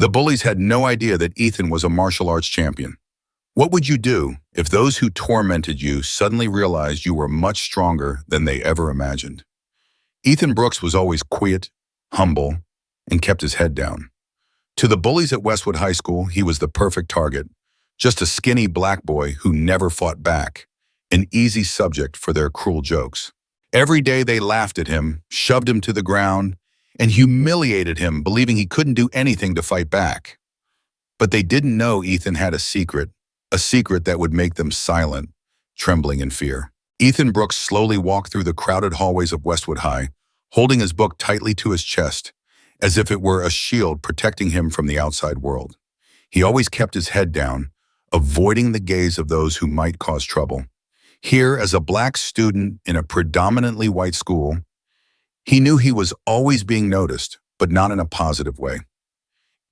The bullies had no idea that Ethan was a martial arts champion. What would you do if those who tormented you suddenly realized you were much stronger than they ever imagined? Ethan Brooks was always quiet, humble, and kept his head down. To the bullies at Westwood High School, he was the perfect target, just a skinny black boy who never fought back, an easy subject for their cruel jokes. Every day they laughed at him, shoved him to the ground, and humiliated him, believing he couldn't do anything to fight back. But they didn't know Ethan had a secret that would make them silent, trembling in fear. Ethan Brooks slowly walked through the crowded hallways of Westwood High, holding his book tightly to his chest, as if it were a shield protecting him from the outside world. He always kept his head down, avoiding the gaze of those who might cause trouble. Here, as a black student in a predominantly white school, he knew he was always being noticed, but not in a positive way.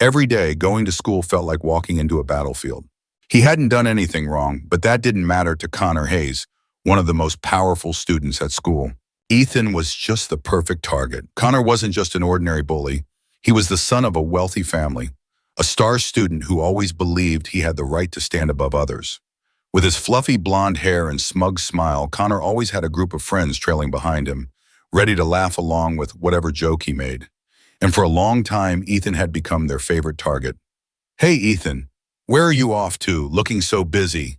Every day, going to school felt like walking into a battlefield. He hadn't done anything wrong, but that didn't matter to Connor Hayes, one of the most powerful students at school. Ethan was just the perfect target. Connor wasn't just an ordinary bully. He was the son of a wealthy family, a star student who always believed he had the right to stand above others. With his fluffy blonde hair and smug smile, Connor always had a group of friends trailing behind him, ready to laugh along with whatever joke he made. And for a long time, Ethan had become their favorite target. "Hey, Ethan, where are you off to, looking so busy?"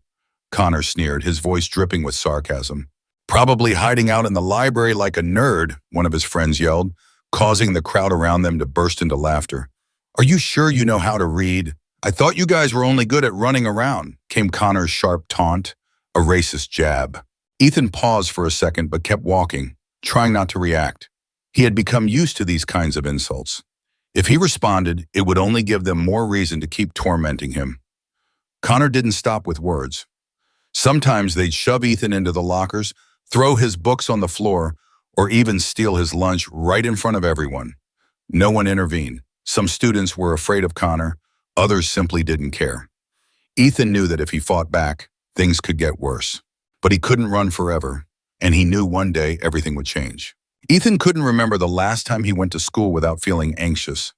Connor sneered, his voice dripping with sarcasm. "Probably hiding out in the library like a nerd," one of his friends yelled, causing the crowd around them to burst into laughter. "Are you sure you know how to read? I thought you guys were only good at running around," came Connor's sharp taunt, a racist jab. Ethan paused for a second but kept walking, trying not to react. He had become used to these kinds of insults. If he responded, it would only give them more reason to keep tormenting him. Connor didn't stop with words. Sometimes they'd shove Ethan into the lockers, throw his books on the floor, or even steal his lunch right in front of everyone. No one intervened. Some students were afraid of Connor, others simply didn't care. Ethan knew that if he fought back, things could get worse. But he couldn't run forever, and he knew one day everything would change. Ethan couldn't remember the last time he went to school without feeling anxious.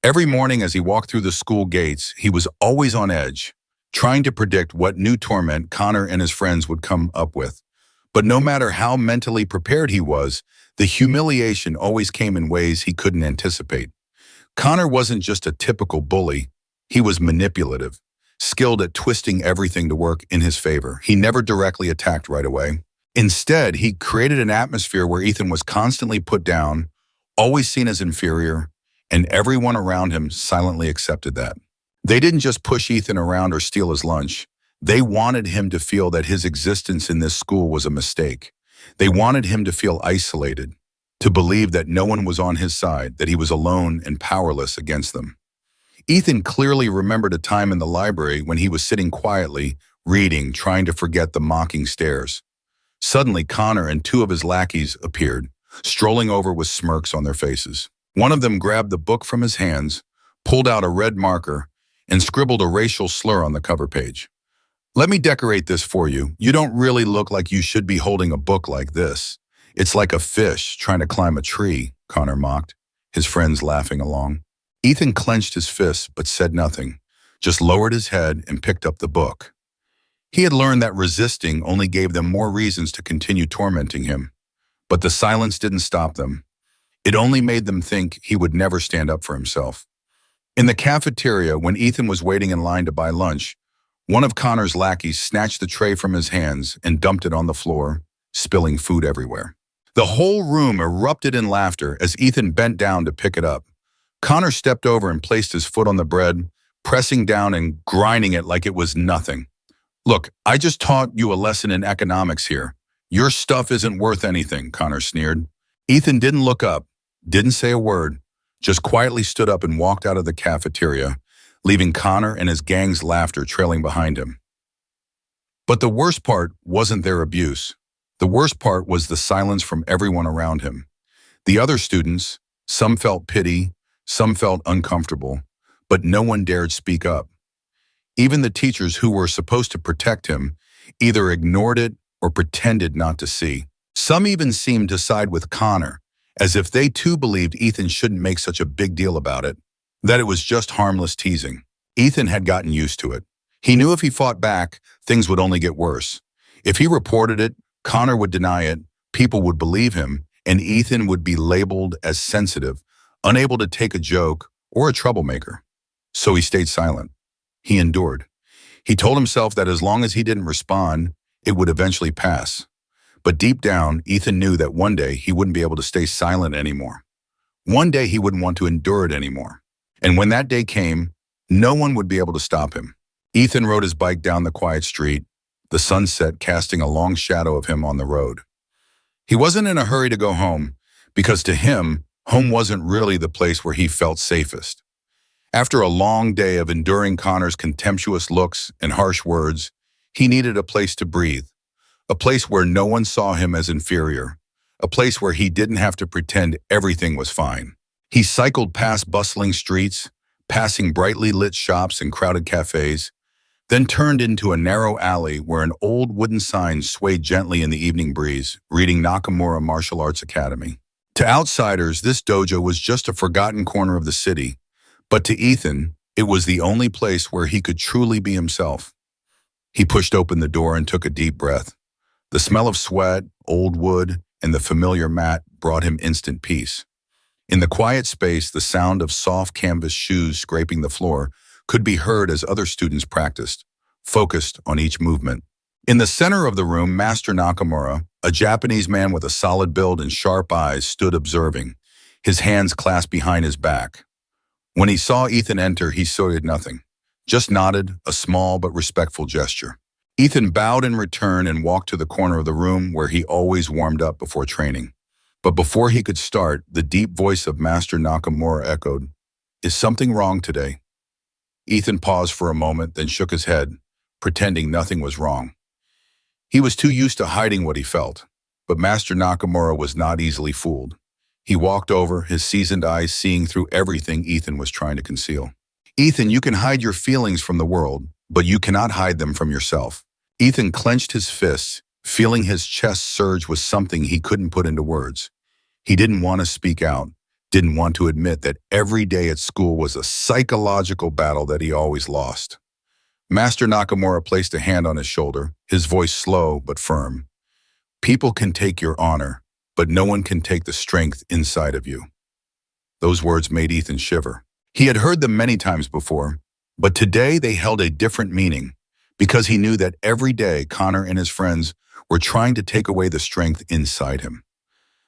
Every morning as he walked through the school gates, he was always on edge, trying to predict what new torment Connor and his friends would come up with. But no matter how mentally prepared he was, the humiliation always came in ways he couldn't anticipate. Connor wasn't just a typical bully, he was manipulative, skilled at twisting everything to work in his favor. He never directly attacked right away. Instead, he created an atmosphere where Ethan was constantly put down, always seen as inferior, and everyone around him silently accepted that. They didn't just push Ethan around or steal his lunch. They wanted him to feel that his existence in this school was a mistake. They wanted him to feel isolated, to believe that no one was on his side, that he was alone and powerless against them. Ethan clearly remembered a time in the library when he was sitting quietly, reading, trying to forget the mocking stares. Suddenly, Connor and two of his lackeys appeared, strolling over with smirks on their faces. One of them grabbed the book from his hands, pulled out a red marker, and scribbled a racial slur on the cover page. "Let me decorate this for you. You don't really look like you should be holding a book like this. It's like a fish trying to climb a tree," Connor mocked, his friends laughing along. Ethan clenched his fists but said nothing, just lowered his head and picked up the book. He had learned that resisting only gave them more reasons to continue tormenting him. But the silence didn't stop them. It only made them think he would never stand up for himself. In the cafeteria, when Ethan was waiting in line to buy lunch, one of Connor's lackeys snatched the tray from his hands and dumped it on the floor, spilling food everywhere. The whole room erupted in laughter as Ethan bent down to pick it up. Connor stepped over and placed his foot on the bread, pressing down and grinding it like it was nothing. "Look, I just taught you a lesson in economics here. Your stuff isn't worth anything," Connor sneered. Ethan didn't look up, didn't say a word, just quietly stood up and walked out of the cafeteria, leaving Connor and his gang's laughter trailing behind him. But the worst part wasn't their abuse. The worst part was the silence from everyone around him. The other students, some felt pity, some felt uncomfortable, but no one dared speak up. Even the teachers who were supposed to protect him either ignored it or pretended not to see. Some even seemed to side with Connor, as if they too believed Ethan shouldn't make such a big deal about it. that it was just harmless teasing. Ethan had gotten used to it. He knew if he fought back, things would only get worse. If he reported it, Connor would deny it, people would believe him, and Ethan would be labeled as sensitive, unable to take a joke, or a troublemaker. So he stayed silent. He endured. He told himself that as long as he didn't respond, it would eventually pass. But deep down, Ethan knew that one day he wouldn't be able to stay silent anymore. One day he wouldn't want to endure it anymore. And when that day came, no one would be able to stop him. Ethan rode his bike down the quiet street, the sunset casting a long shadow of him on the road. He wasn't in a hurry to go home, because to him, home wasn't really the place where he felt safest. After a long day of enduring Connor's contemptuous looks and harsh words, he needed a place to breathe, a place where no one saw him as inferior, a place where he didn't have to pretend everything was fine. He cycled past bustling streets, passing brightly lit shops and crowded cafes, then turned into a narrow alley where an old wooden sign swayed gently in the evening breeze, reading Nakamura Martial Arts Academy. To outsiders, this dojo was just a forgotten corner of the city, but to Ethan, it was the only place where he could truly be himself. He pushed open the door and took a deep breath. The smell of sweat, old wood, and the familiar mat brought him instant peace. In the quiet space, the sound of soft canvas shoes scraping the floor could be heard as other students practiced, focused on each movement. In the center of the room, Master Nakamura, a Japanese man with a solid build and sharp eyes, stood observing, his hands clasped behind his back. When he saw Ethan enter, he said nothing, just nodded, a small but respectful gesture. Ethan bowed in return and walked to the corner of the room where he always warmed up before training. But before he could start, the deep voice of Master Nakamura echoed, "Is something wrong today?" Ethan paused for a moment, then shook his head, pretending nothing was wrong. He was too used to hiding what he felt, but Master Nakamura was not easily fooled. He walked over, his seasoned eyes seeing through everything Ethan was trying to conceal. "Ethan, you can hide your feelings from the world, but you cannot hide them from yourself." Ethan clenched his fists, feeling his chest surge with something he couldn't put into words. He didn't want to speak out, didn't want to admit that every day at school was a psychological battle that he always lost. Master Nakamura placed a hand on his shoulder, his voice slow but firm. "People can take your honor, but no one can take the strength inside of you." Those words made Ethan shiver. He had heard them many times before, but today they held a different meaning, because he knew that every day Connor and his friends were trying to take away the strength inside him.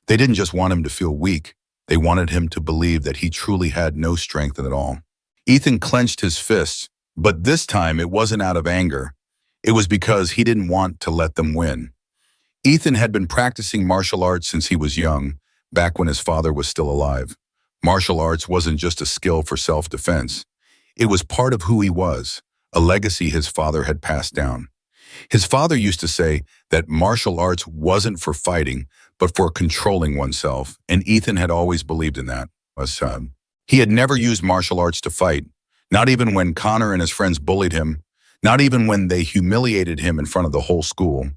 They didn't just want him to feel weak, they wanted him to believe that he truly had no strength at all. Ethan clenched his fists, but this time it wasn't out of anger. It was because he didn't want to let them win. Ethan had been practicing martial arts since he was young, back when his father was still alive. Martial arts wasn't just a skill for self-defense. It was part of who he was, a legacy his father had passed down. His father used to say that martial arts wasn't for fighting, but for controlling oneself, and Ethan had always believed in that. He had never used martial arts to fight, not even when Connor and his friends bullied him, not even when they humiliated him in front of the whole school.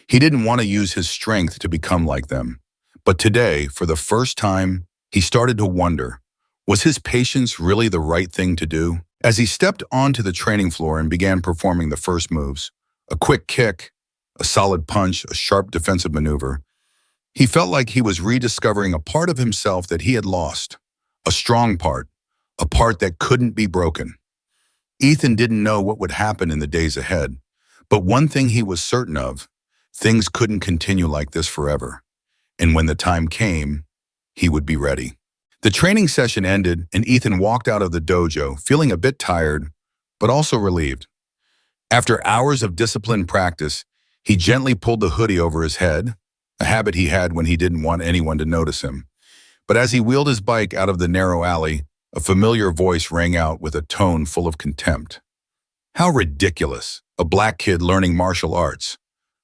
He didn't want to use his strength to become like them. But today, for the first time, he started to wonder, was his patience really the right thing to do? As he stepped onto the training floor and began performing the first moves, a quick kick, a solid punch, a sharp defensive maneuver, he felt like he was rediscovering a part of himself that he had lost, a strong part, a part that couldn't be broken. Ethan didn't know what would happen in the days ahead, but one thing he was certain of, things couldn't continue like this forever. And when the time came, he would be ready. The training session ended, and Ethan walked out of the dojo, feeling a bit tired, but also relieved. After hours of disciplined practice, he gently pulled the hoodie over his head, a habit he had when he didn't want anyone to notice him. But as he wheeled his bike out of the narrow alley, a familiar voice rang out with a tone full of contempt. "How ridiculous, a black kid learning martial arts.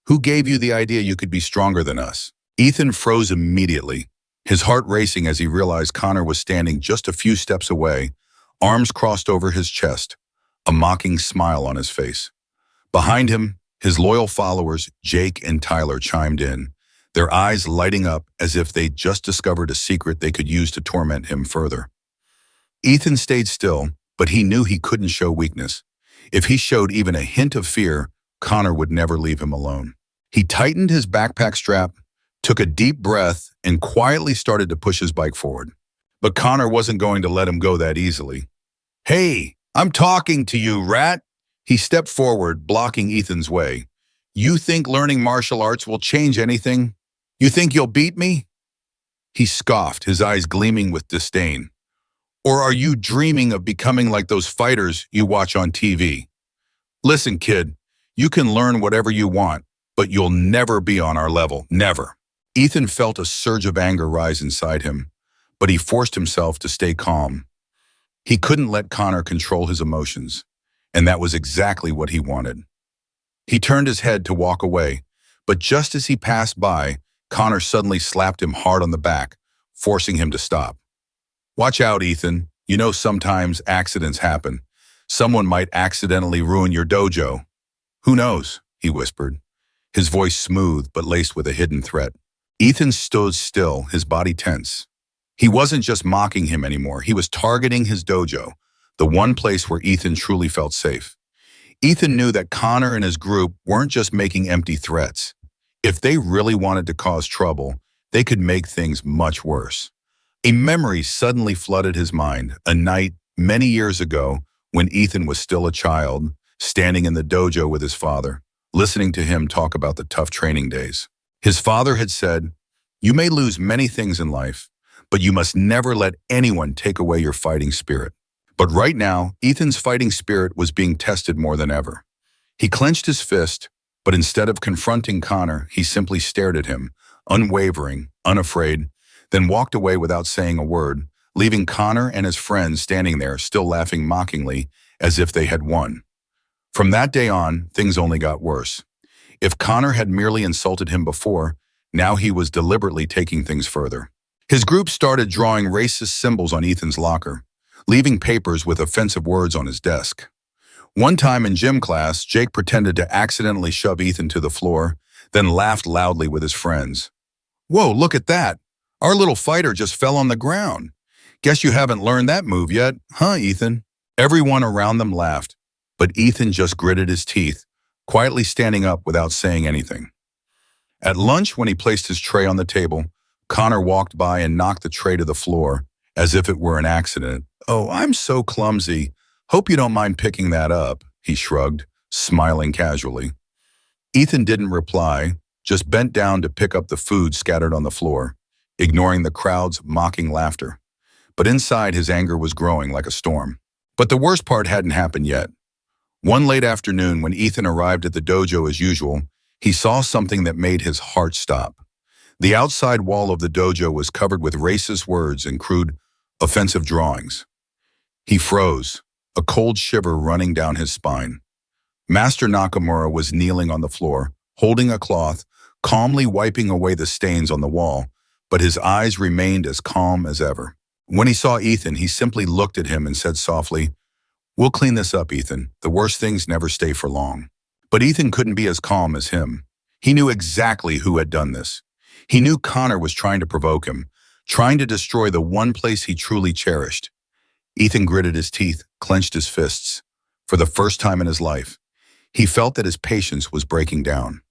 Who gave you the idea you could be stronger than us?" Ethan froze immediately, his heart racing as he realized Connor was standing just a few steps away, arms crossed over his chest, a mocking smile on his face. Behind him, his loyal followers, Jake and Tyler, chimed in, their eyes lighting up as if they'd just discovered a secret they could use to torment him further. Ethan stayed still, but he knew he couldn't show weakness. If he showed even a hint of fear, Connor would never leave him alone. He tightened his backpack strap, took a deep breath, and quietly started to push his bike forward. But Connor wasn't going to let him go that easily. "Hey, I'm talking to you, rat!" He stepped forward, blocking Ethan's way. "You think learning martial arts will change anything? You think you'll beat me?" He scoffed, his eyes gleaming with disdain. "Or are you dreaming of becoming like those fighters you watch on TV? Listen, kid, you can learn whatever you want, but you'll never be on our level, never." Ethan felt a surge of anger rise inside him, but he forced himself to stay calm. He couldn't let Connor control his emotions, and that was exactly what he wanted. He turned his head to walk away, but just as he passed by, Connor suddenly slapped him hard on the back, forcing him to stop. "Watch out, Ethan. You know sometimes accidents happen. Someone might accidentally ruin your dojo." "Who knows?" he whispered, his voice smooth but laced with a hidden threat. Ethan stood still, his body tense. He wasn't just mocking him anymore. He was targeting his dojo, the one place where Ethan truly felt safe. Ethan knew that Connor and his group weren't just making empty threats. If they really wanted to cause trouble, they could make things much worse. A memory suddenly flooded his mind, a night many years ago when Ethan was still a child, standing in the dojo with his father, listening to him talk about the tough training days. His father had said, "You may lose many things in life, but you must never let anyone take away your fighting spirit." But right now, Ethan's fighting spirit was being tested more than ever. He clenched his fist, but instead of confronting Connor, he simply stared at him, unwavering, unafraid, then walked away without saying a word, leaving Connor and his friends standing there, still laughing mockingly, as if they had won. From that day on, things only got worse. If Connor had merely insulted him before, now he was deliberately taking things further. His group started drawing racist symbols on Ethan's locker, leaving papers with offensive words on his desk. One time in gym class, Jake pretended to accidentally shove Ethan to the floor, then laughed loudly with his friends. "Whoa, look at that! Our little fighter just fell on the ground. Guess you haven't learned that move yet, huh, Ethan?" Everyone around them laughed, but Ethan just gritted his teeth, quietly standing up without saying anything. At lunch, when he placed his tray on the table, Connor walked by and knocked the tray to the floor, as if it were an accident. "Oh, I'm so clumsy. Hope you don't mind picking that up," he shrugged, smiling casually. Ethan didn't reply, just bent down to pick up the food scattered on the floor, ignoring the crowd's mocking laughter. But inside, his anger was growing like a storm. But the worst part hadn't happened yet. One late afternoon, when Ethan arrived at the dojo as usual, he saw something that made his heart stop. The outside wall of the dojo was covered with racist words and crude, offensive drawings. He froze, a cold shiver running down his spine. Master Nakamura was kneeling on the floor, holding a cloth, calmly wiping away the stains on the wall, but his eyes remained as calm as ever. When he saw Ethan, he simply looked at him and said softly, "We'll clean this up, Ethan. The worst things never stay for long." But Ethan couldn't be as calm as him. He knew exactly who had done this. He knew Connor was trying to provoke him, trying to destroy the one place he truly cherished. Ethan gritted his teeth, clenched his fists. For the first time in his life, he felt that his patience was breaking down.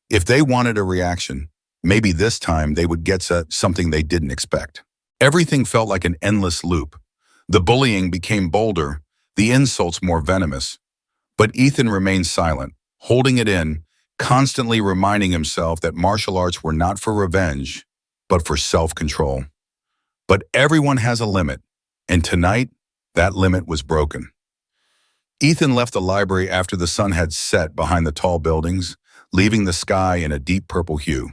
If they wanted a reaction, maybe this time they would get something they didn't expect. Everything felt like an endless loop. The bullying became bolder, the insults more venomous. But Ethan remained silent, holding it in, constantly reminding himself that martial arts were not for revenge, but for self-control. But everyone has a limit, and tonight, that limit was broken. Ethan left the library after the sun had set behind the tall buildings, leaving the sky in a deep purple hue.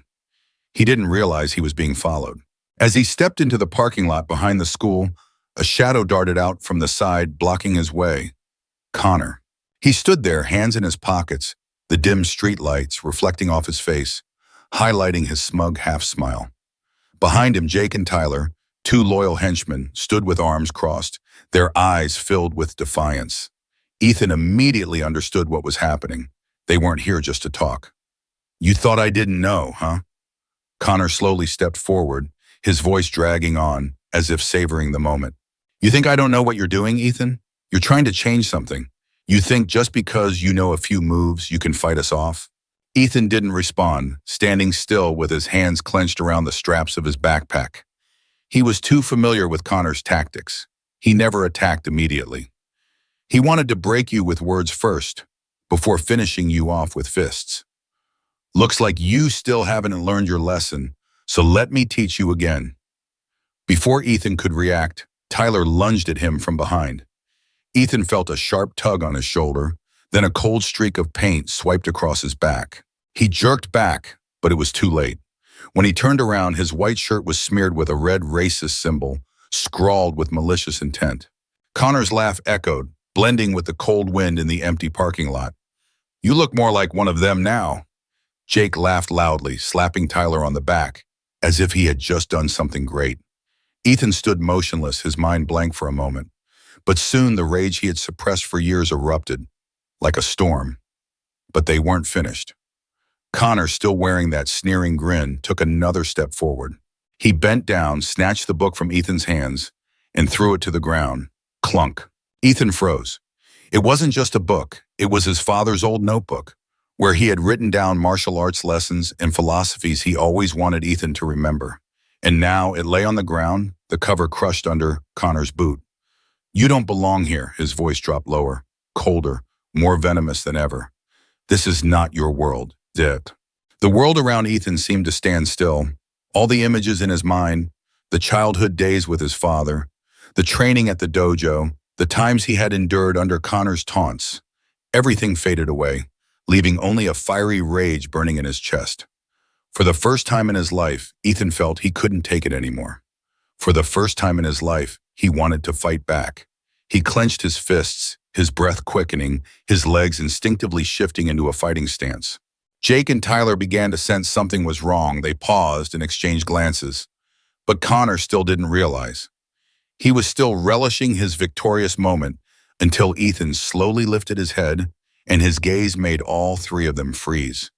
He didn't realize he was being followed. As he stepped into the parking lot behind the school, a shadow darted out from the side, blocking his way. Connor. He stood there, hands in his pockets, the dim street lights reflecting off his face, highlighting his smug half-smile. Behind him, Jake and Tyler, two loyal henchmen, stood with arms crossed, their eyes filled with defiance. Ethan immediately understood what was happening. They weren't here just to talk. "You thought I didn't know, huh?" Connor slowly stepped forward, his voice dragging on, as if savoring the moment. You think I don't know what you're doing, Ethan? You're trying to change something. You think just because you know a few moves, you can fight us off? Ethan didn't respond, standing still with his hands clenched around the straps of his backpack. He was too familiar with Connor's tactics. He never attacked immediately. He wanted to break you with words first, before finishing you off with fists. Looks like you still haven't learned your lesson, so let me teach you again. Before Ethan could react, Tyler lunged at him from behind. Ethan felt a sharp tug on his shoulder, then a cold streak of paint swiped across his back. He jerked back, but it was too late. When he turned around, his white shirt was smeared with a red racist symbol, scrawled with malicious intent. Connor's laugh echoed, blending with the cold wind in the empty parking lot. You look more like one of them now. Jake laughed loudly, slapping Tyler on the back, as if he had just done something great. Ethan stood motionless, his mind blank for a moment. But soon the rage he had suppressed for years erupted, like a storm. But they weren't finished. Connor, still wearing that sneering grin, took another step forward. He bent down, snatched the book from Ethan's hands, and threw it to the ground. Clunk. Ethan froze. It wasn't just a book, it was his father's old notebook, where he had written down martial arts lessons and philosophies he always wanted Ethan to remember. And now it lay on the ground, the cover crushed under Connor's boot. You don't belong here, his voice dropped lower, colder, more venomous than ever. This is not your world, Dit. The world around Ethan seemed to stand still. All the images in his mind, the childhood days with his father, the training at the dojo, the times he had endured under Connor's taunts, everything faded away, leaving only a fiery rage burning in his chest. For the first time in his life, Ethan felt he couldn't take it anymore. For the first time in his life, he wanted to fight back. He clenched his fists, his breath quickening, his legs instinctively shifting into a fighting stance. Jake and Tyler began to sense something was wrong. They paused and exchanged glances. But Connor still didn't realize. He was still relishing his victorious moment until Ethan slowly lifted his head and his gaze made all three of them freeze.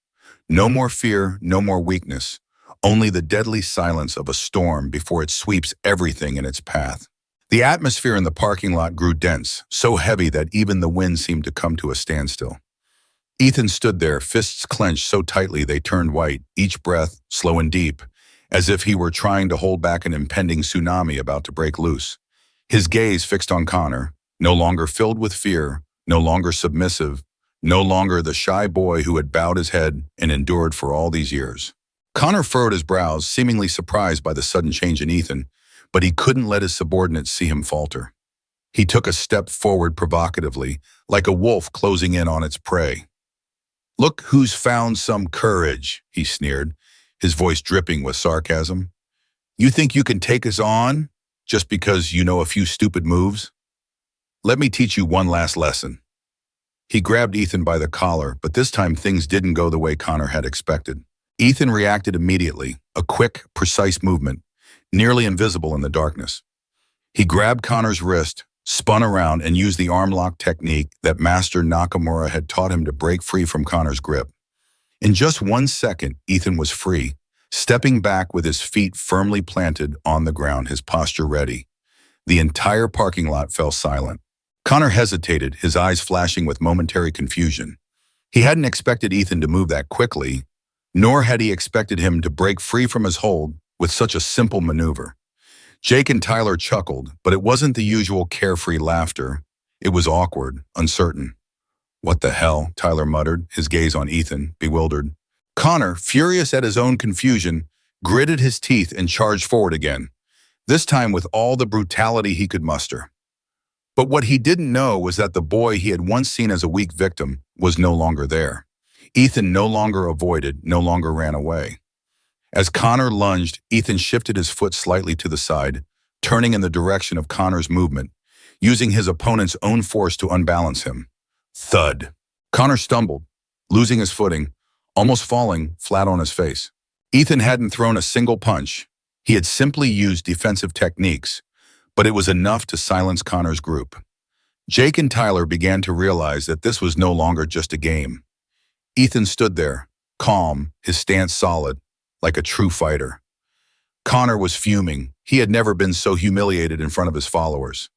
No more fear, no more weakness, only the deadly silence of a storm before it sweeps everything in its path. The atmosphere in the parking lot grew dense, so heavy that even the wind seemed to come to a standstill. Ethan stood there, fists clenched so tightly they turned white, each breath slow and deep, as if he were trying to hold back an impending tsunami about to break loose. His gaze fixed on Connor, no longer filled with fear, no longer submissive, no longer the shy boy who had bowed his head and endured for all these years. Connor furrowed his brows, seemingly surprised by the sudden change in Ethan, but he couldn't let his subordinates see him falter. He took a step forward provocatively, like a wolf closing in on its prey. Look who's found some courage, he sneered, his voice dripping with sarcasm. You think you can take us on just because you know a few stupid moves? Let me teach you one last lesson. He grabbed Ethan by the collar, but this time things didn't go the way Connor had expected. Ethan reacted immediately, a quick, precise movement, nearly invisible in the darkness. He grabbed Connor's wrist, spun around, and used the arm lock technique that Master Nakamura had taught him to break free from Connor's grip. In just 1 second, Ethan was free, stepping back with his feet firmly planted on the ground, his posture ready. The entire parking lot fell silent. Connor hesitated, his eyes flashing with momentary confusion. He hadn't expected Ethan to move that quickly, nor had he expected him to break free from his hold with such a simple maneuver. Jake and Tyler chuckled, but it wasn't the usual carefree laughter. It was awkward, uncertain. What the hell, Tyler muttered, his gaze on Ethan, bewildered. Connor, furious at his own confusion, gritted his teeth and charged forward again, this time with all the brutality he could muster. But what he didn't know was that the boy he had once seen as a weak victim was no longer there. Ethan no longer avoided, no longer ran away. As Connor lunged, Ethan shifted his foot slightly to the side, turning in the direction of Connor's movement, using his opponent's own force to unbalance him. Thud. Connor stumbled, losing his footing, almost falling flat on his face. Ethan hadn't thrown a single punch. He had simply used defensive techniques, but it was enough to silence Connor's group. Jake and Tyler began to realize that this was no longer just a game. Ethan stood there, calm, his stance solid, like a true fighter. Connor was fuming. He had never been so humiliated in front of his followers.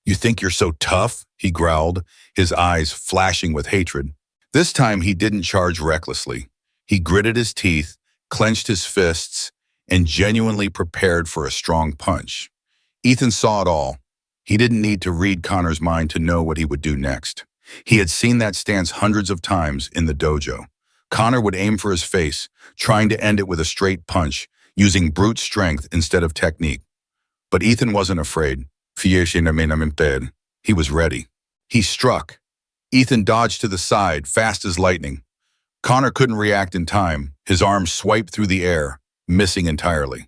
"You think you're so tough?" he growled, his eyes flashing with hatred. This time he didn't charge recklessly. He gritted his teeth, clenched his fists, and genuinely prepared for a strong punch. Ethan saw it all. He didn't need to read Connor's mind to know what he would do next. He had seen that stance hundreds of times in the dojo. Connor would aim for his face, trying to end it with a straight punch, using brute strength instead of technique. But Ethan wasn't afraid. He was ready. He struck. Ethan dodged to the side, fast as lightning. Connor couldn't react in time. His arm swiped through the air, missing entirely.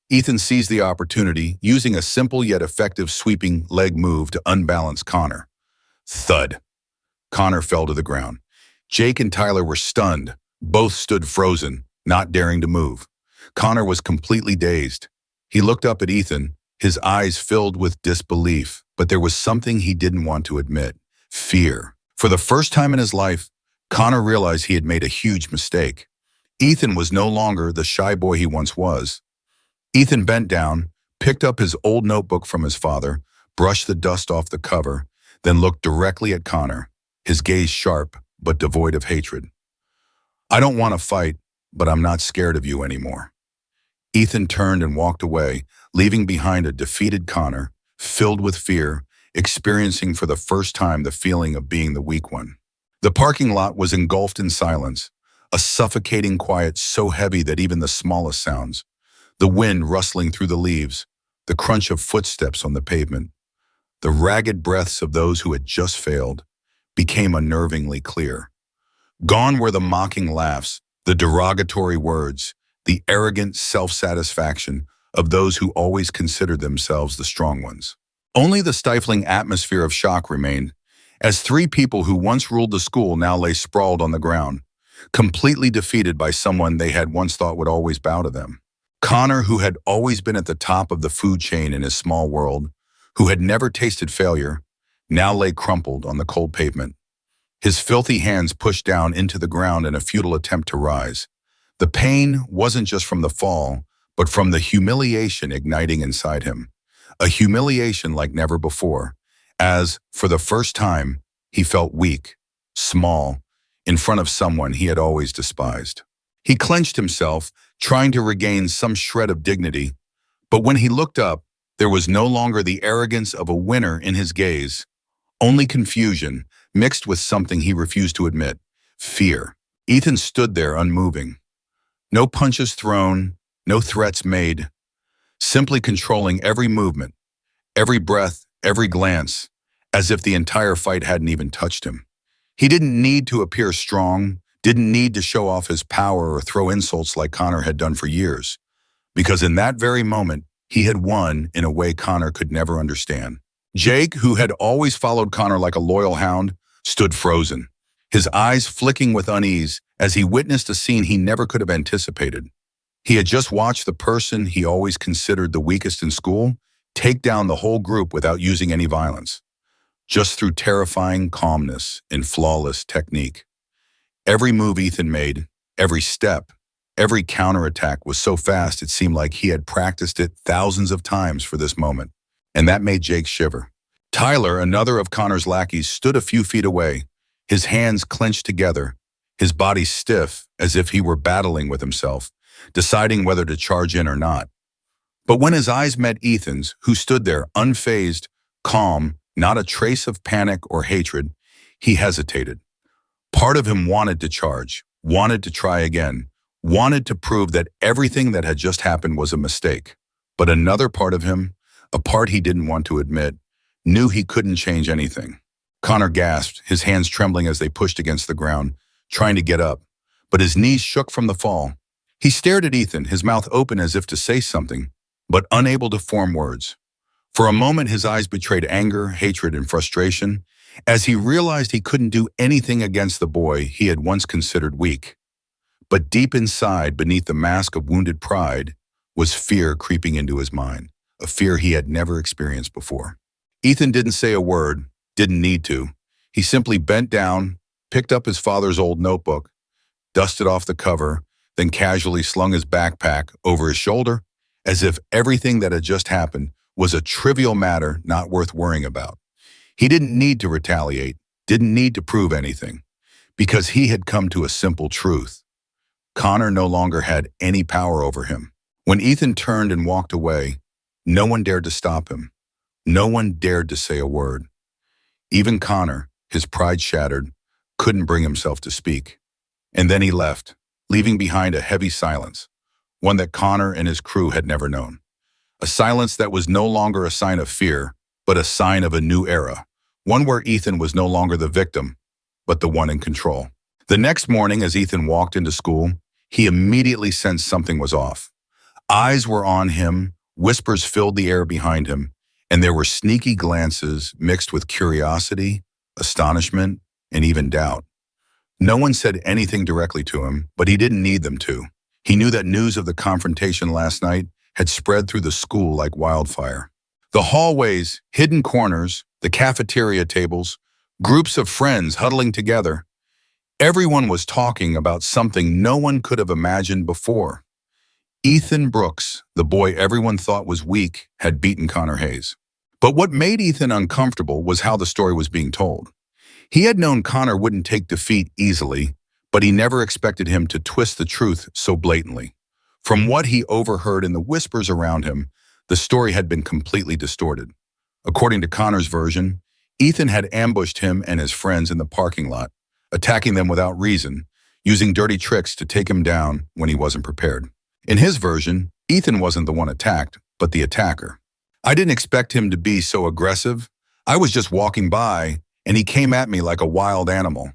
Ethan seized the opportunity, using a simple yet effective sweeping leg move to unbalance Connor. Thud. Connor fell to the ground. Jake and Tyler were stunned. Both stood frozen, not daring to move. Connor was completely dazed. He looked up at Ethan, his eyes filled with disbelief, but there was something he didn't want to admit: fear. For the first time in his life, Connor realized he had made a huge mistake. Ethan was no longer the shy boy he once was. Ethan bent down, picked up his old notebook from his father, brushed the dust off the cover, then looked directly at Connor, his gaze sharp but devoid of hatred. "I don't want to fight, but I'm not scared of you anymore." Ethan turned and walked away, leaving behind a defeated Connor, filled with fear, experiencing for the first time the feeling of being the weak one. The parking lot was engulfed in silence, a suffocating quiet so heavy that even the smallest sounds, the wind rustling through the leaves, the crunch of footsteps on the pavement, the ragged breaths of those who had just failed, became unnervingly clear. Gone were the mocking laughs, the derogatory words, the arrogant self-satisfaction of those who always considered themselves the strong ones. Only the stifling atmosphere of shock remained, as three people who once ruled the school now lay sprawled on the ground, completely defeated by someone they had once thought would always bow to them. Connor, who had always been at the top of the food chain in his small world, who had never tasted failure, now lay crumpled on the cold pavement. His filthy hands pushed down into the ground in a futile attempt to rise. The pain wasn't just from the fall, but from the humiliation igniting inside him. A humiliation like never before, as, for the first time, he felt weak, small, in front of someone he had always despised. He clenched himself, trying to regain some shred of dignity, but when he looked up, there was no longer the arrogance of a winner in his gaze, only confusion, mixed with something he refused to admit: fear. Ethan stood there unmoving. No punches thrown, no threats made, simply controlling every movement, every breath, every glance, as if the entire fight hadn't even touched him. He didn't need to appear strong, didn't need to show off his power or throw insults like Connor had done for years, because in that very moment, he had won in a way Connor could never understand. Jake, who had always followed Connor like a loyal hound, stood frozen, his eyes flicking with unease as he witnessed a scene he never could have anticipated. He had just watched the person he always considered the weakest in school take down the whole group without using any violence, just through terrifying calmness and flawless technique. Every move Ethan made, every step, every counterattack was so fast it seemed like he had practiced it thousands of times for this moment, and that made Jake shiver. Tyler, another of Connor's lackeys, stood a few feet away, his hands clenched together, his body stiff as if he were battling with himself, deciding whether to charge in or not. But when his eyes met Ethan's, who stood there unfazed, calm, not a trace of panic or hatred, he hesitated. Part of him wanted to charge, wanted to try again, wanted to prove that everything that had just happened was a mistake. But another part of him, a part he didn't want to admit, knew he couldn't change anything. Connor gasped, his hands trembling as they pushed against the ground, trying to get up, but his knees shook from the fall. He stared at Ethan, his mouth open as if to say something, but unable to form words. For a moment, his eyes betrayed anger, hatred, and frustration, as he realized he couldn't do anything against the boy he had once considered weak. But deep inside, beneath the mask of wounded pride, was fear creeping into his mind, a fear he had never experienced before. Ethan didn't say a word, didn't need to. He simply bent down, picked up his father's old notebook, dusted off the cover, then casually slung his backpack over his shoulder as if everything that had just happened was a trivial matter not worth worrying about. He didn't need to retaliate, didn't need to prove anything, because he had come to a simple truth. Connor no longer had any power over him. When Ethan turned and walked away, no one dared to stop him. No one dared to say a word. Even Connor, his pride shattered, couldn't bring himself to speak. And then he left, leaving behind a heavy silence, one that Connor and his crew had never known. A silence that was no longer a sign of fear, but a sign of a new era, one where Ethan was no longer the victim, but the one in control. The next morning, as Ethan walked into school, he immediately sensed something was off. Eyes were on him, whispers filled the air behind him, and there were sneaky glances mixed with curiosity, astonishment, and even doubt. No one said anything directly to him, but he didn't need them to. He knew that news of the confrontation last night had spread through the school like wildfire. The hallways, hidden corners, the cafeteria tables, groups of friends huddling together. Everyone was talking about something no one could have imagined before. Ethan Brooks, the boy everyone thought was weak, had beaten Connor Hayes. But what made Ethan uncomfortable was how the story was being told. He had known Connor wouldn't take defeat easily, but he never expected him to twist the truth so blatantly. From what he overheard in the whispers around him, the story had been completely distorted. According to Connor's version, Ethan had ambushed him and his friends in the parking lot, attacking them without reason, using dirty tricks to take him down when he wasn't prepared. In his version, Ethan wasn't the one attacked, but the attacker. "I didn't expect him to be so aggressive. I was just walking by, and he came at me like a wild animal,"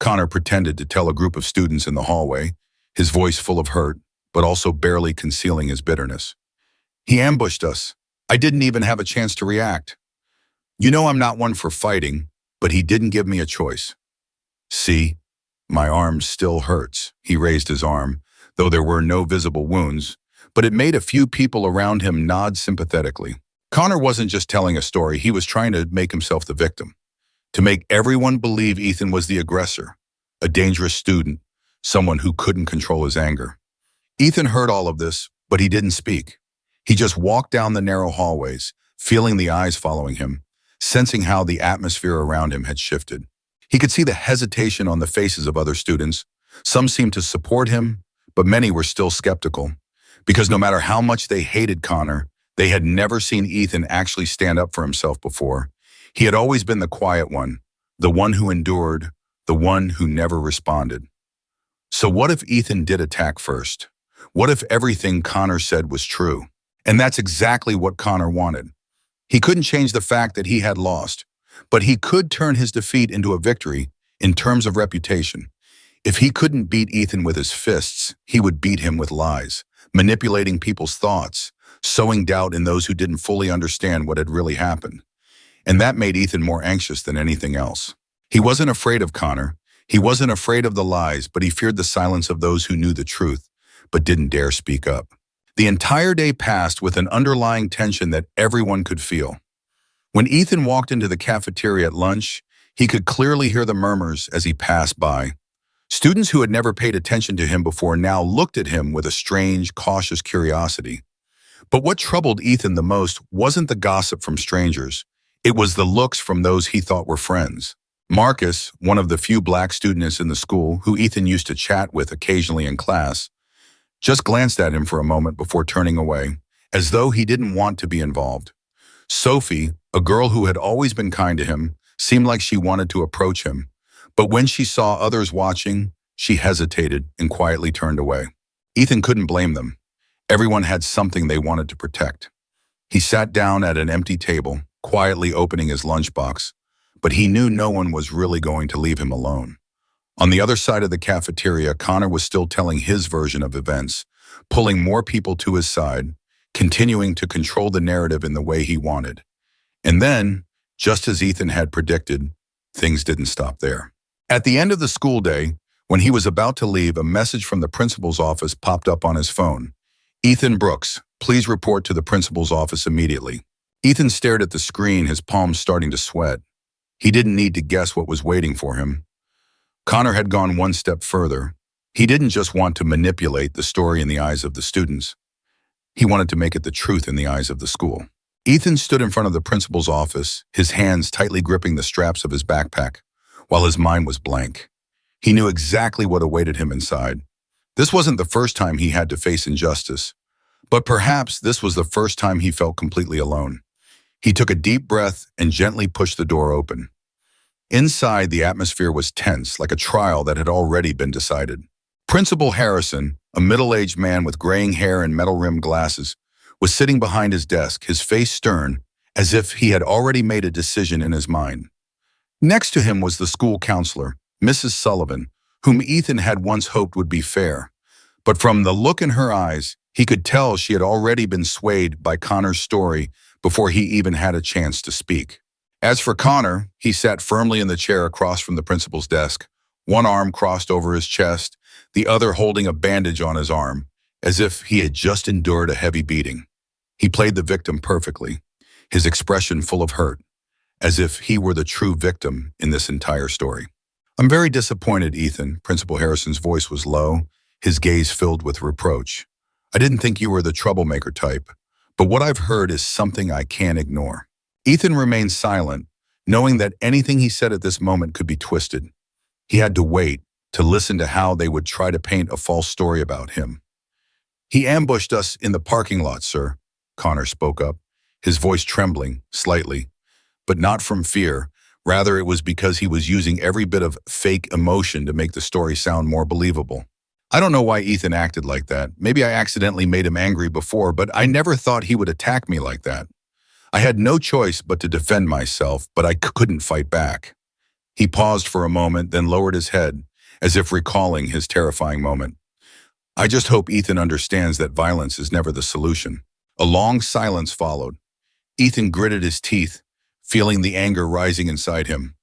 Connor pretended to tell a group of students in the hallway, his voice full of hurt, but also barely concealing his bitterness. "He ambushed us. I didn't even have a chance to react. You know I'm not one for fighting, but he didn't give me a choice. See, my arm still hurts." He raised his arm, though there were no visible wounds, but it made a few people around him nod sympathetically. Connor wasn't just telling a story, he was trying to make himself the victim, to make everyone believe Ethan was the aggressor, a dangerous student, someone who couldn't control his anger. Ethan heard all of this, but he didn't speak. He just walked down the narrow hallways, feeling the eyes following him, sensing how the atmosphere around him had shifted. He could see the hesitation on the faces of other students. Some seemed to support him, but many were still skeptical, because no matter how much they hated Connor, they had never seen Ethan actually stand up for himself before. He had always been the quiet one, the one who endured, the one who never responded. So what if Ethan did attack first? What if everything Connor said was true? And that's exactly what Connor wanted. He couldn't change the fact that he had lost, but he could turn his defeat into a victory in terms of reputation. If he couldn't beat Ethan with his fists, he would beat him with lies, manipulating people's thoughts, sowing doubt in those who didn't fully understand what had really happened. And that made Ethan more anxious than anything else. He wasn't afraid of Connor. He wasn't afraid of the lies, but he feared the silence of those who knew the truth, but didn't dare speak up. The entire day passed with an underlying tension that everyone could feel. When Ethan walked into the cafeteria at lunch, he could clearly hear the murmurs as he passed by. Students who had never paid attention to him before now looked at him with a strange, cautious curiosity. But what troubled Ethan the most wasn't the gossip from strangers. It was the looks from those he thought were friends. Marcus, one of the few black students in the school who Ethan used to chat with occasionally in class, just glanced at him for a moment before turning away, as though he didn't want to be involved. Sophie, a girl who had always been kind to him, seemed like she wanted to approach him, but when she saw others watching, she hesitated and quietly turned away. Ethan couldn't blame them. Everyone had something they wanted to protect. He sat down at an empty table, quietly opening his lunchbox, but he knew no one was really going to leave him alone. On the other side of the cafeteria, Connor was still telling his version of events, pulling more people to his side, continuing to control the narrative in the way he wanted. And then, just as Ethan had predicted, things didn't stop there. At the end of the school day, when he was about to leave, a message from the principal's office popped up on his phone. "Ethan Brooks, please report to the principal's office immediately." Ethan stared at the screen, his palms starting to sweat. He didn't need to guess what was waiting for him. Connor had gone one step further. He didn't just want to manipulate the story in the eyes of the students. He wanted to make it the truth in the eyes of the school. Ethan stood in front of the principal's office, his hands tightly gripping the straps of his backpack, while his mind was blank. He knew exactly what awaited him inside. This wasn't the first time he had to face injustice, but perhaps this was the first time he felt completely alone. He took a deep breath and gently pushed the door open. Inside, the atmosphere was tense, like a trial that had already been decided. Principal Harrison, a middle-aged man with graying hair and metal-rimmed glasses, was sitting behind his desk, his face stern, as if he had already made a decision in his mind. Next to him was the school counselor, Mrs. Sullivan, whom Ethan had once hoped would be fair. But from the look in her eyes, he could tell she had already been swayed by Connor's story before he even had a chance to speak. As for Connor, he sat firmly in the chair across from the principal's desk, one arm crossed over his chest, the other holding a bandage on his arm, as if he had just endured a heavy beating. He played the victim perfectly, his expression full of hurt, as if he were the true victim in this entire story. "I'm very disappointed, Ethan." Principal Harrison's voice was low, his gaze filled with reproach. "I didn't think you were the troublemaker type, but what I've heard is something I can't ignore." Ethan remained silent, knowing that anything he said at this moment could be twisted. He had to wait, to listen to how they would try to paint a false story about him. "He ambushed us in the parking lot, sir," Connor spoke up, his voice trembling slightly, but not from fear. Rather, it was because he was using every bit of fake emotion to make the story sound more believable. "I don't know why Ethan acted like that. Maybe I accidentally made him angry before, but I never thought he would attack me like that. I had no choice but to defend myself, but I couldn't fight back." He paused for a moment, then lowered his head, as if recalling his terrifying moment. "I just hope Ethan understands that violence is never the solution." A long silence followed. Ethan gritted his teeth, feeling the anger rising inside him.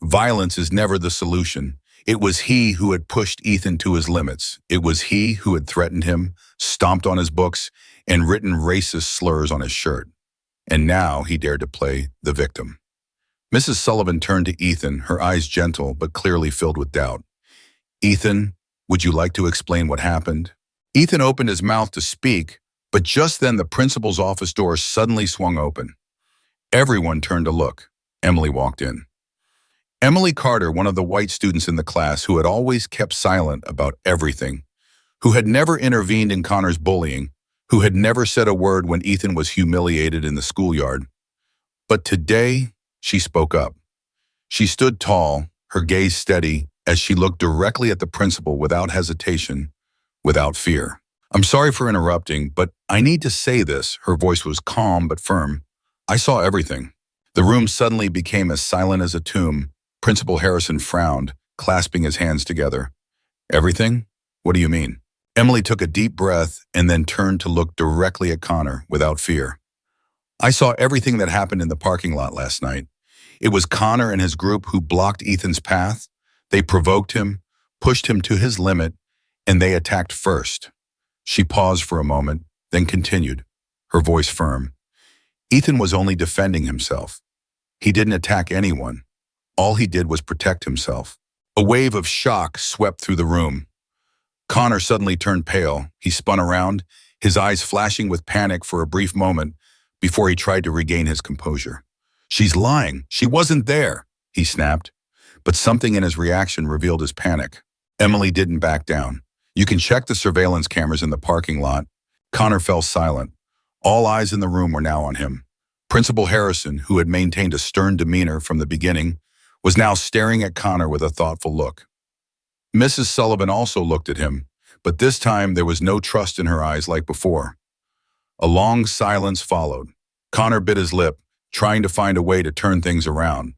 Violence is never the solution. It was he who had pushed Ethan to his limits. It was he who had threatened him, stomped on his books, and written racist slurs on his shirt. And now he dared to play the victim. Mrs. Sullivan turned to Ethan, her eyes gentle but clearly filled with doubt. "Ethan, would you like to explain what happened?" Ethan opened his mouth to speak, but just then the principal's office door suddenly swung open. Everyone turned to look. Emily walked in. Emily Carter, one of the white students in the class who had always kept silent about everything, who had never intervened in Connor's bullying, who had never said a word when Ethan was humiliated in the schoolyard. But today, she spoke up. She stood tall, her gaze steady, as she looked directly at the principal without hesitation, without fear. "I'm sorry for interrupting, but I need to say this." Her voice was calm but firm. "I saw everything." The room suddenly became as silent as a tomb. Principal Harrison frowned, clasping his hands together. "Everything? What do you mean?" Emily took a deep breath and then turned to look directly at Connor without fear. "I saw everything that happened in the parking lot last night. It was Connor and his group who blocked Ethan's path. They provoked him, pushed him to his limit, and they attacked first." She paused for a moment, then continued, her voice firm. "Ethan was only defending himself. He didn't attack anyone. All he did was protect himself." A wave of shock swept through the room. Connor suddenly turned pale. He spun around, his eyes flashing with panic for a brief moment before he tried to regain his composure. "She's lying. She wasn't there," he snapped. But something in his reaction revealed his panic. Emily didn't back down. "You can check the surveillance cameras in the parking lot." Connor fell silent. All eyes in the room were now on him. Principal Harrison, who had maintained a stern demeanor from the beginning, was now staring at Connor with a thoughtful look. Mrs. Sullivan also looked at him, but this time there was no trust in her eyes like before. A long silence followed. Connor bit his lip, trying to find a way to turn things around,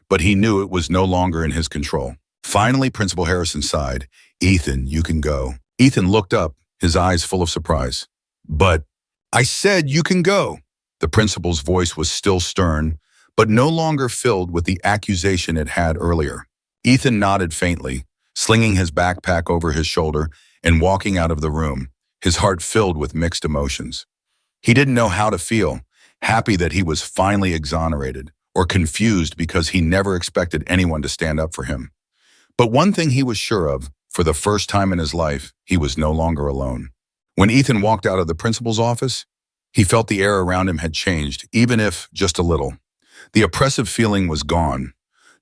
but he knew it was no longer in his control. Finally, Principal Harrison sighed. "Ethan, you can go." Ethan looked up, his eyes full of surprise. "But I said you can go." The principal's voice was still stern, but no longer filled with the accusation it had earlier. Ethan nodded faintly, slinging his backpack over his shoulder and walking out of the room, his heart filled with mixed emotions. He didn't know how to feel, happy that he was finally exonerated, or confused because he never expected anyone to stand up for him. But one thing he was sure of, for the first time in his life, he was no longer alone. When Ethan walked out of the principal's office, he felt the air around him had changed, even if just a little. The oppressive feeling was gone.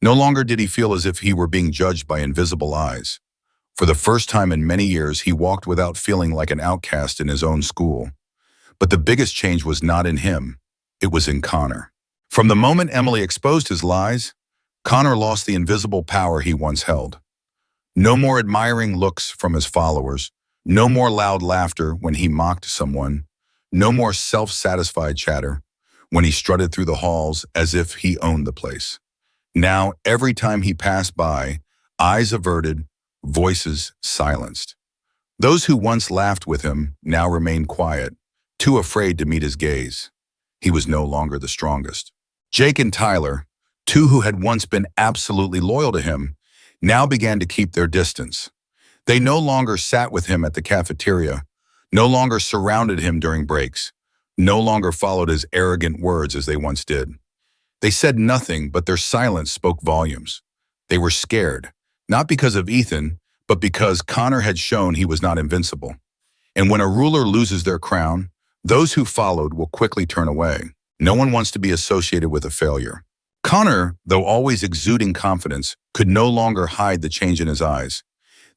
No longer did he feel as if he were being judged by invisible eyes. For the first time in many years, he walked without feeling like an outcast in his own school. But the biggest change was not in him. It was in Connor. From the moment Emily exposed his lies, Connor lost the invisible power he once held. No more admiring looks from his followers. No more loud laughter when he mocked someone. No more self-satisfied chatter when he strutted through the halls as if he owned the place. Now, every time he passed by, eyes averted, voices silenced. Those who once laughed with him now remained quiet, too afraid to meet his gaze. He was no longer the strongest. Jake and Tyler, two who had once been absolutely loyal to him, now began to keep their distance. They no longer sat with him at the cafeteria, no longer surrounded him during breaks, no longer followed his arrogant words as they once did. They said nothing, but their silence spoke volumes. They were scared, not because of Ethan, but because Connor had shown he was not invincible. And when a ruler loses their crown, those who followed will quickly turn away. No one wants to be associated with a failure. Connor, though always exuding confidence, could no longer hide the change in his eyes.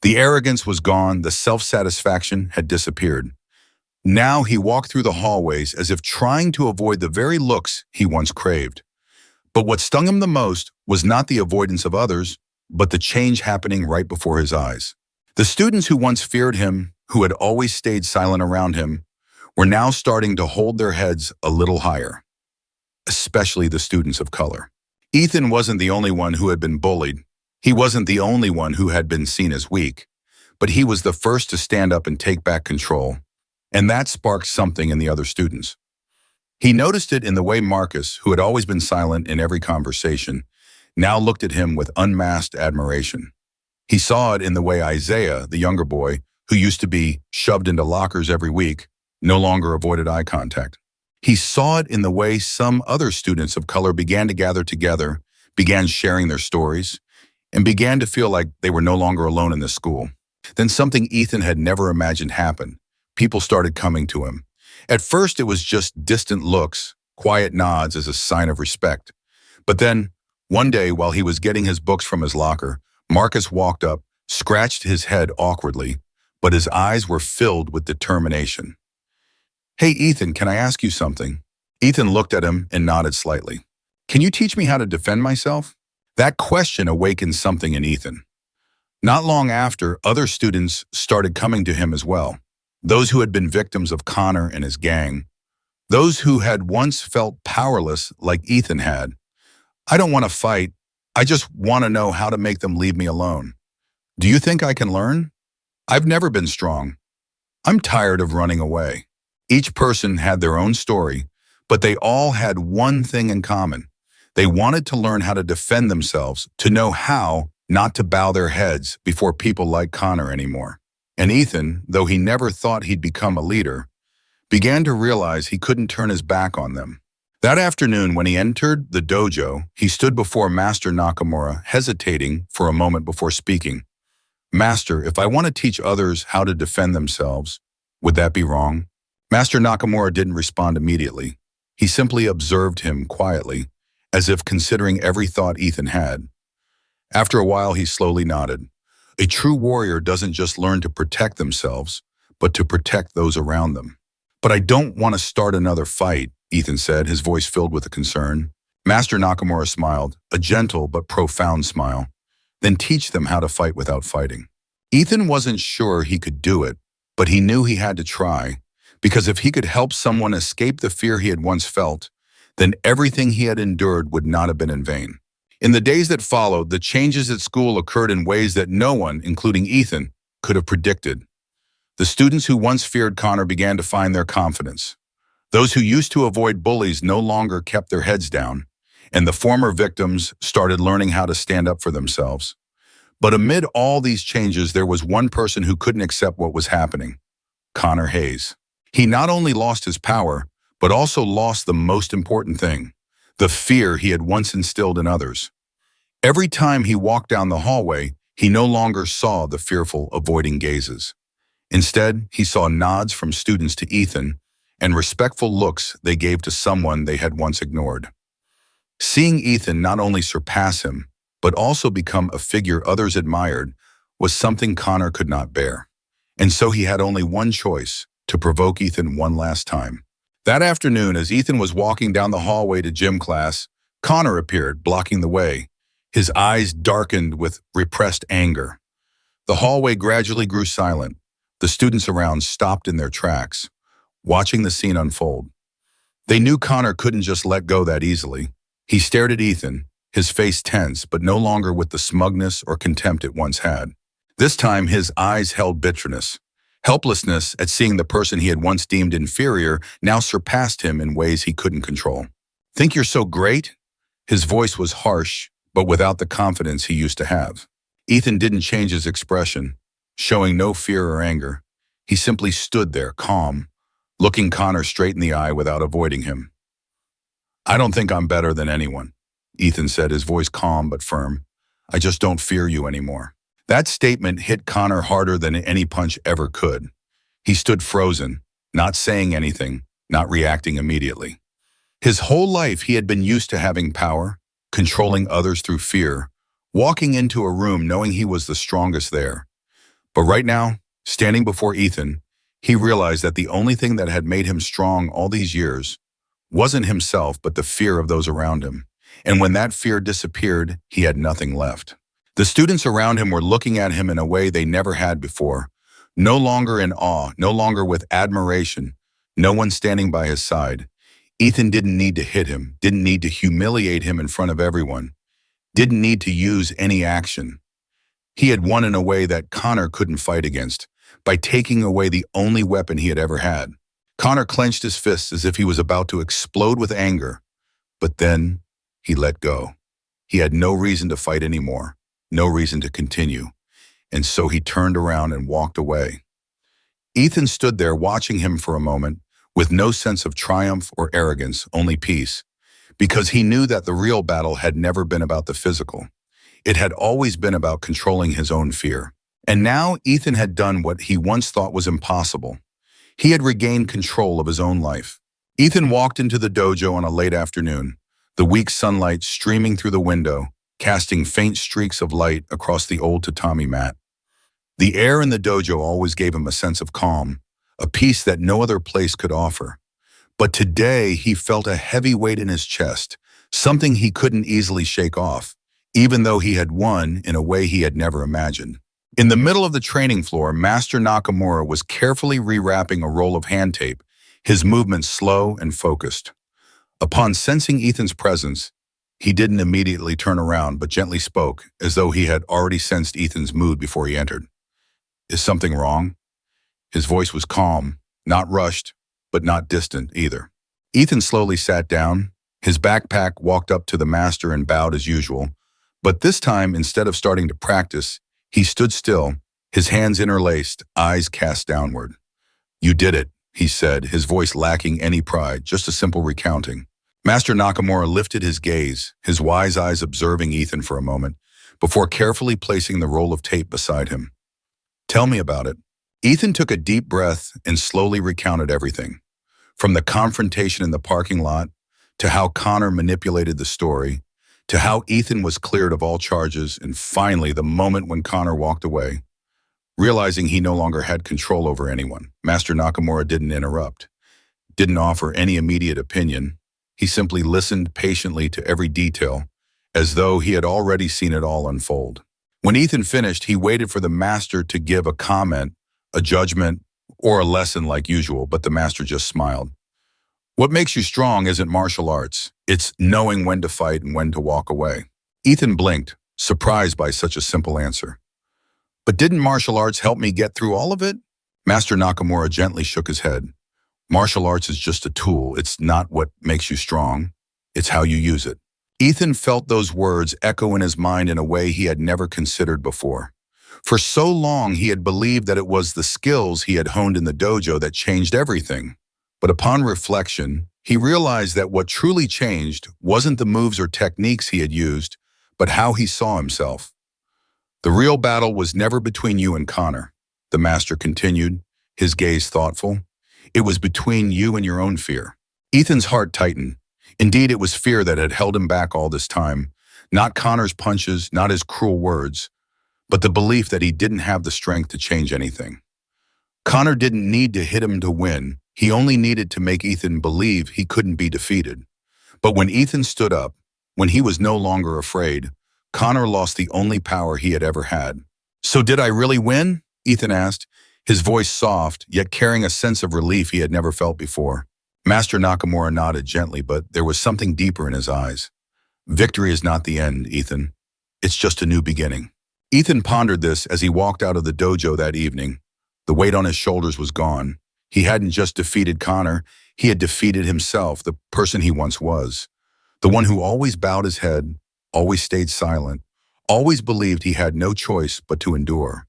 The arrogance was gone, the self-satisfaction had disappeared. Now he walked through the hallways as if trying to avoid the very looks he once craved. But what stung him the most was not the avoidance of others, but the change happening right before his eyes. The students who once feared him, who had always stayed silent around him, were now starting to hold their heads a little higher, especially the students of color. Ethan wasn't the only one who had been bullied. He wasn't the only one who had been seen as weak, but he was the first to stand up and take back control, and that sparked something in the other students. He noticed it in the way Marcus, who had always been silent in every conversation, now looked at him with unmasked admiration. He saw it in the way Isaiah, the younger boy, who used to be shoved into lockers every week, no longer avoided eye contact. He saw it in the way some other students of color began to gather together, began sharing their stories, and began to feel like they were no longer alone in this school. Then something Ethan had never imagined happened. People started coming to him. At first, it was just distant looks, quiet nods as a sign of respect. But then, one day, while he was getting his books from his locker, Marcus walked up, scratched his head awkwardly, but his eyes were filled with determination. "Hey, Ethan, can I ask you something?" Ethan looked at him and nodded slightly. "Can you teach me how to defend myself?" That question awakened something in Ethan. Not long after, other students started coming to him as well. Those who had been victims of Connor and his gang. Those who had once felt powerless like Ethan had. "I don't want to fight. I just want to know how to make them leave me alone. Do you think I can learn? I've never been strong. I'm tired of running away." Each person had their own story, but they all had one thing in common. They wanted to learn how to defend themselves, to know how not to bow their heads before people like Connor anymore. And Ethan, though he never thought he'd become a leader, began to realize he couldn't turn his back on them. That afternoon, when he entered the dojo, he stood before Master Nakamura, hesitating for a moment before speaking. "Master, if I want to teach others how to defend themselves, would that be wrong?" Master Nakamura didn't respond immediately. He simply observed him quietly, as if considering every thought Ethan had. After a while, he slowly nodded. "A true warrior doesn't just learn to protect themselves, but to protect those around them." "But I don't want to start another fight," Ethan said, his voice filled with concern. Master Nakamura smiled, a gentle but profound smile. "Then teach them how to fight without fighting." Ethan wasn't sure he could do it, but he knew he had to try, because if he could help someone escape the fear he had once felt, then everything he had endured would not have been in vain. In the days that followed, the changes at school occurred in ways that no one, including Ethan, could have predicted. The students who once feared Connor began to find their confidence. Those who used to avoid bullies no longer kept their heads down, and the former victims started learning how to stand up for themselves. But amid all these changes, there was one person who couldn't accept what was happening: Connor Hayes. He not only lost his power, but also lost the most important thing: the fear he had once instilled in others. Every time he walked down the hallway, he no longer saw the fearful, avoiding gazes. Instead, he saw nods from students to Ethan and respectful looks they gave to someone they had once ignored. Seeing Ethan not only surpass him, but also become a figure others admired was something Connor could not bear. And so he had only one choice: to provoke Ethan one last time. That afternoon, as Ethan was walking down the hallway to gym class, Connor appeared, blocking the way. His eyes darkened with repressed anger. The hallway gradually grew silent. The students around stopped in their tracks, watching the scene unfold. They knew Connor couldn't just let go that easily. He stared at Ethan, his face tense, but no longer with the smugness or contempt it once had. This time, his eyes held bitterness. Helplessness at seeing the person he had once deemed inferior now surpassed him in ways he couldn't control. "Think you're so great?" His voice was harsh, but without the confidence he used to have. Ethan didn't change his expression, showing no fear or anger. He simply stood there, calm, looking Connor straight in the eye without avoiding him. "I don't think I'm better than anyone," Ethan said, his voice calm but firm. "I just don't fear you anymore." That statement hit Connor harder than any punch ever could. He stood frozen, not saying anything, not reacting immediately. His whole life he had been used to having power, controlling others through fear, walking into a room knowing he was the strongest there. But right now, standing before Ethan, he realized that the only thing that had made him strong all these years wasn't himself, but the fear of those around him. And when that fear disappeared, he had nothing left. The students around him were looking at him in a way they never had before, no longer in awe, no longer with admiration, no one standing by his side. Ethan didn't need to hit him, didn't need to humiliate him in front of everyone, didn't need to use any action. He had won in a way that Connor couldn't fight against, by taking away the only weapon he had ever had. Connor clenched his fists as if he was about to explode with anger, but then he let go. He had no reason to fight anymore, no reason to continue, and so he turned around and walked away. Ethan stood there watching him for a moment, with no sense of triumph or arrogance, only peace, because he knew that the real battle had never been about the physical. It had always been about controlling his own fear. And now Ethan had done what he once thought was impossible. He had regained control of his own life. Ethan walked into the dojo on a late afternoon, the weak sunlight streaming through the window, casting faint streaks of light across the old tatami mat. The air in the dojo always gave him a sense of calm, a peace that no other place could offer. But today he felt a heavy weight in his chest, something he couldn't easily shake off, even though he had won in a way he had never imagined. In the middle of the training floor, Master Nakamura was carefully rewrapping a roll of hand tape, his movements slow and focused. Upon sensing Ethan's presence, he didn't immediately turn around but gently spoke, as though he had already sensed Ethan's mood before he entered. "Is something wrong?" His voice was calm, not rushed, but not distant either. Ethan slowly sat down. His backpack walked up to the master and bowed as usual, but this time, instead of starting to practice, he stood still, his hands interlaced, eyes cast downward. "You did it," he said, his voice lacking any pride, just a simple recounting. Master Nakamura lifted his gaze, his wise eyes observing Ethan for a moment, before carefully placing the roll of tape beside him. "Tell me about it." Ethan took a deep breath and slowly recounted everything, from the confrontation in the parking lot, to how Connor manipulated the story, to how Ethan was cleared of all charges, and finally the moment when Connor walked away. Realizing he no longer had control over anyone, Master Nakamura didn't interrupt, didn't offer any immediate opinion. He simply listened patiently to every detail, as though he had already seen it all unfold. When Ethan finished, he waited for the master to give a comment, a judgment, or a lesson like usual, but the master just smiled. "What makes you strong isn't martial arts. It's knowing when to fight and when to walk away." Ethan blinked, surprised by such a simple answer. "But didn't martial arts help me get through all of it?" Master Nakamura gently shook his head. "Martial arts is just a tool. It's not what makes you strong. It's how you use it." Ethan felt those words echo in his mind in a way he had never considered before. For so long, he had believed that it was the skills he had honed in the dojo that changed everything. But upon reflection, he realized that what truly changed wasn't the moves or techniques he had used, but how he saw himself. "The real battle was never between you and Connor," the master continued, his gaze thoughtful. "It was between you and your own fear." Ethan's heart tightened. Indeed, it was fear that had held him back all this time. Not Connor's punches, not his cruel words, but the belief that he didn't have the strength to change anything. Connor didn't need to hit him to win. He only needed to make Ethan believe he couldn't be defeated. But when Ethan stood up, when he was no longer afraid, Connor lost the only power he had ever had. "So did I really win?" Ethan asked, his voice soft, yet carrying a sense of relief he had never felt before. Master Nakamura nodded gently, but there was something deeper in his eyes. "Victory is not the end, Ethan. It's just a new beginning." Ethan pondered this as he walked out of the dojo that evening. The weight on his shoulders was gone. He hadn't just defeated Connor, he had defeated himself, the person he once was. The one who always bowed his head, always stayed silent, always believed he had no choice but to endure.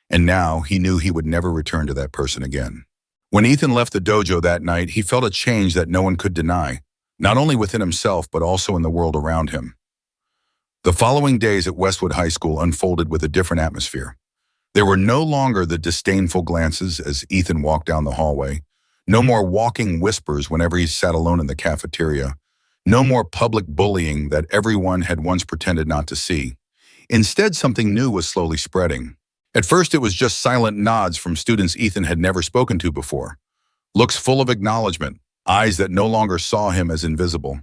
And now he knew he would never return to that person again. When Ethan left the dojo that night, he felt a change that no one could deny, not only within himself but also in the world around him. The following days at Westwood High School unfolded with a different atmosphere. There were no longer the disdainful glances as Ethan walked down the hallway, no more walking whispers whenever he sat alone in the cafeteria, no more public bullying that everyone had once pretended not to see. Instead, something new was slowly spreading. At first, it was just silent nods from students Ethan had never spoken to before, looks full of acknowledgement, eyes that no longer saw him as invisible.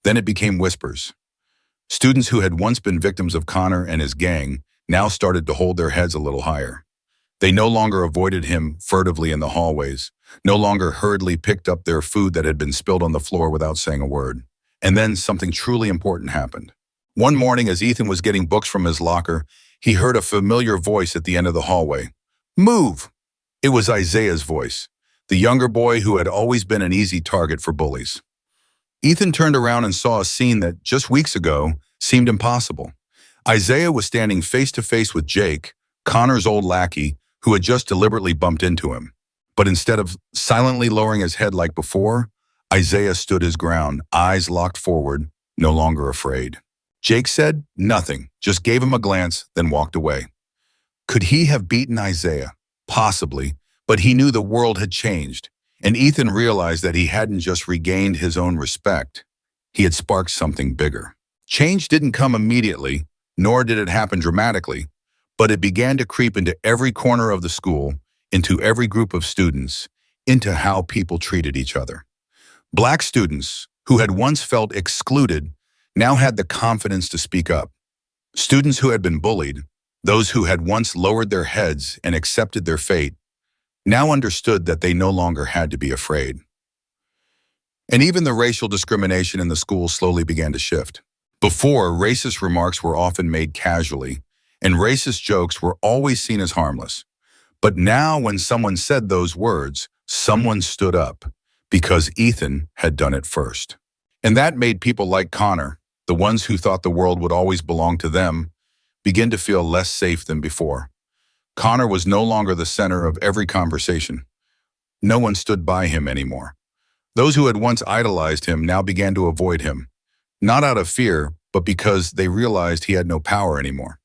Then it became whispers. Students who had once been victims of Connor and his gang now started to hold their heads a little higher. They no longer avoided him furtively in the hallways, no longer hurriedly picked up their food that had been spilled on the floor without saying a word. And then something truly important happened. One morning, as Ethan was getting books from his locker, he heard a familiar voice at the end of the hallway. "Move!" It was Isaiah's voice, the younger boy who had always been an easy target for bullies. Ethan turned around and saw a scene that, just weeks ago, seemed impossible. Isaiah was standing face to face with Jake, Connor's old lackey, who had just deliberately bumped into him. But instead of silently lowering his head like before, Isaiah stood his ground, eyes locked forward, no longer afraid. Jake said nothing, just gave him a glance, then walked away. Could he have beaten Isaiah? Possibly, but he knew the world had changed, and Ethan realized that he hadn't just regained his own respect. He had sparked something bigger. Change didn't come immediately, nor did it happen dramatically, but it began to creep into every corner of the school, into every group of students, into how people treated each other. Black students, who had once felt excluded, now had the confidence to speak up. Students who had been bullied, those who had once lowered their heads and accepted their fate, now understood that they no longer had to be afraid. And even the racial discrimination in the school slowly began to shift. Before, racist remarks were often made casually, and racist jokes were always seen as harmless. But now when someone said those words, someone stood up, because Ethan had done it first. And that made people like Connor, the ones who thought the world would always belong to them, begin to feel less safe than before. Connor was no longer the center of every conversation. No one stood by him anymore. Those who had once idolized him now began to avoid him, not out of fear, but because they realized he had no power anymore.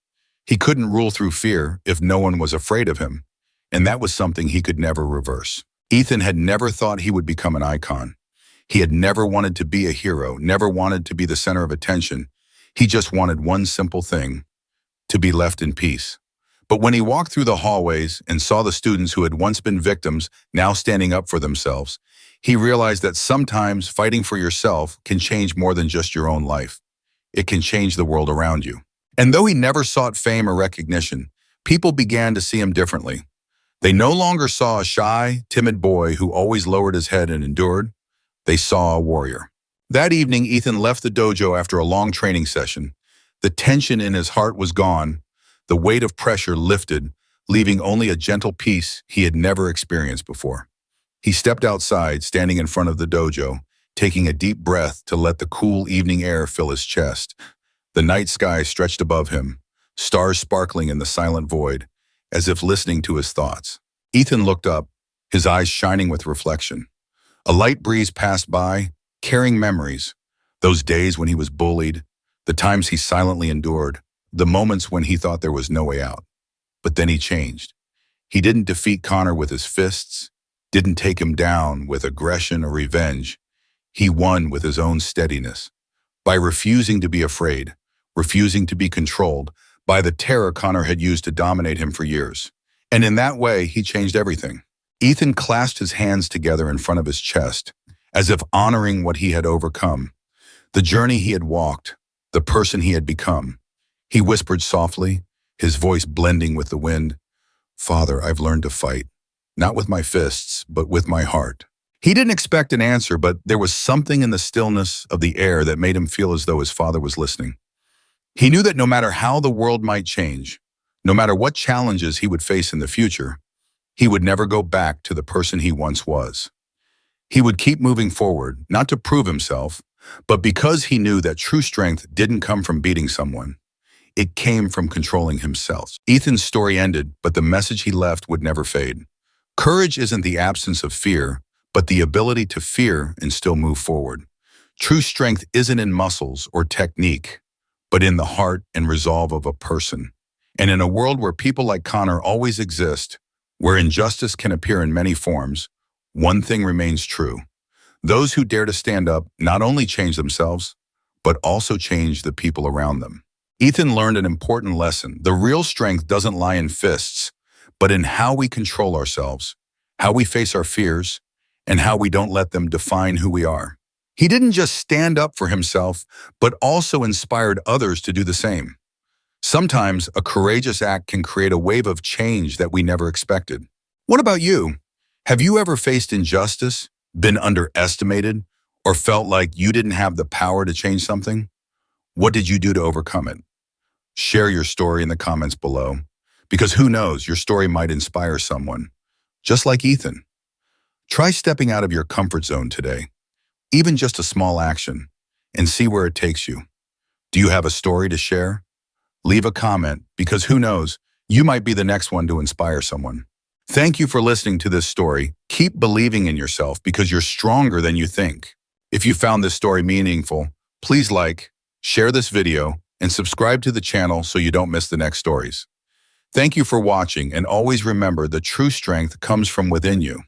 He couldn't rule through fear if no one was afraid of him, and that was something he could never reverse. Ethan had never thought he would become an icon. He had never wanted to be a hero, never wanted to be the center of attention. He just wanted one simple thing: to be left in peace. But when he walked through the hallways and saw the students who had once been victims now standing up for themselves, he realized that sometimes fighting for yourself can change more than just your own life. It can change the world around you. And though he never sought fame or recognition, people began to see him differently. They no longer saw a shy, timid boy who always lowered his head and endured. They saw a warrior. That evening, Ethan left the dojo after a long training session. The tension in his heart was gone. The weight of pressure lifted, leaving only a gentle peace he had never experienced before. He stepped outside, standing in front of the dojo, taking a deep breath to let the cool evening air fill his chest. The night sky stretched above him, stars sparkling in the silent void, as if listening to his thoughts. Ethan looked up, his eyes shining with reflection. A light breeze passed by, carrying memories. Those days when he was bullied, the times he silently endured, the moments when he thought there was no way out. But then he changed. He didn't defeat Connor with his fists, didn't take him down with aggression or revenge. He won with his own steadiness, by refusing to be afraid, refusing to be controlled by the terror Connor had used to dominate him for years. And in that way, he changed everything. Ethan clasped his hands together in front of his chest, as if honoring what he had overcome, the journey he had walked, the person he had become. He whispered softly, his voice blending with the wind, "Father, I've learned to fight, not with my fists, but with my heart." He didn't expect an answer, but there was something in the stillness of the air that made him feel as though his father was listening. He knew that no matter how the world might change, no matter what challenges he would face in the future, he would never go back to the person he once was. He would keep moving forward, not to prove himself, but because he knew that true strength didn't come from beating someone. It came from controlling himself. Ethan's story ended, but the message he left would never fade. Courage isn't the absence of fear, but the ability to fear and still move forward. True strength isn't in muscles or technique, but in the heart and resolve of a person. And in a world where people like Connor always exist, where injustice can appear in many forms, one thing remains true. Those who dare to stand up not only change themselves, but also change the people around them. Ethan learned an important lesson. The real strength doesn't lie in fists, but in how we control ourselves, how we face our fears, and how we don't let them define who we are. He didn't just stand up for himself, but also inspired others to do the same. Sometimes a courageous act can create a wave of change that we never expected. What about you? Have you ever faced injustice, been underestimated, or felt like you didn't have the power to change something? What did you do to overcome it? Share your story in the comments below, because who knows, your story might inspire someone, just like Ethan. Try stepping out of your comfort zone today, even just a small action, and see where it takes you. Do you have a story to share? Leave a comment, because who knows, you might be the next one to inspire someone. Thank you for listening to this story. Keep believing in yourself because you're stronger than you think. If you found this story meaningful, please like, share this video, and subscribe to the channel so you don't miss the next stories. Thank you for watching, and always remember the true strength comes from within you.